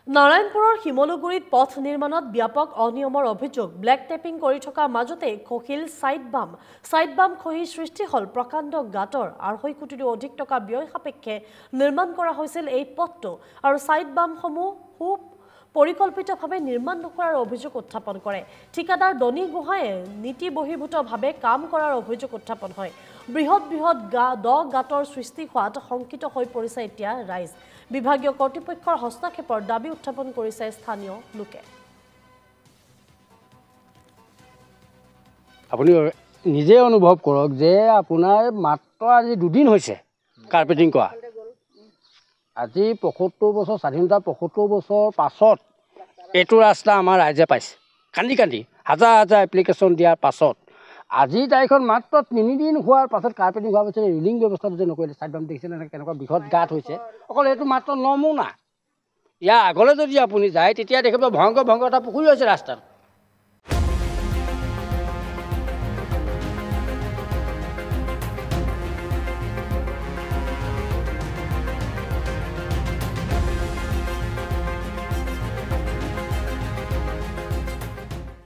নাৰায়ণপুৰৰ শিমলুগুৰিত পথ নিৰ্মাণত ব্যাপক অনিয়মৰ অভিযোগ ব্লেক টেপিং কৰি থকাৰ মাজতে খহিল সাইড বাম খহি সৃষ্টি হল প্ৰকাণ্ড গাঁতৰ 2.5 কোটিৰো অধিক টকা ব্যয় সাপেক্ষে নিৰ্মাণ কৰা হৈছিল এই পথটো আৰু সাইড বামসমূহ পৰিকল্পিতভাৱে নিৰ্মাণ নকৰাৰ অভিযোগ উত্থাপন কৰে ঠিকাদাৰ দনি গোহাঁয়ে নীতি বহিৰ্ভূতভাৱে কাম কৰাৰ অভিযোগ উত্থাপন হয় বৃহৎ গাঁতৰ সৃষ্টি হোৱাত শংকিত হৈ পৰিছে এতিয়া ৰাইজ বিভাগীয় কৰ্তৃপক্ষৰ হস্তক্ষেপৰ দাবী উত্থাপন কৰিছে স্থানীয় লোকে আপুনি নিজে অনুভৱ কৰক যে আপোনাৰ মাত্ৰ আজি দুদিন হৈছে কাৰ্পেটিং কৰা আজি ৭৫ বছৰ স্বাধীনতা ৭৫ বছৰ পাছত এইটো ৰাস্তা আমাৰ ৰাইজে পাইছে কান্দি কান্দি হাজাৰ হাজাৰ এপ্লিকেশ্যন দিয়াৰ পাছত আজিৰ তাৰিখত মাত্ৰ 3 দিন হোৱাৰ পাছত কাৰ্পেটিং হোৱাৰ পাছত ৰিলিং ব্যৱস্থাটো যে নকৰিলে চাইড বাম দেখিছিলে কেনেকুৱা বৃহৎ গাঁত হৈছে অকল এইটো মাত্ৰ নমুনা ইয়াৰ আগলৈ যদি আপুনি যায় তেতিয়া দেখিব ভয়ংকৰ এটা পুখুৰী হৈছে ৰাস্তাত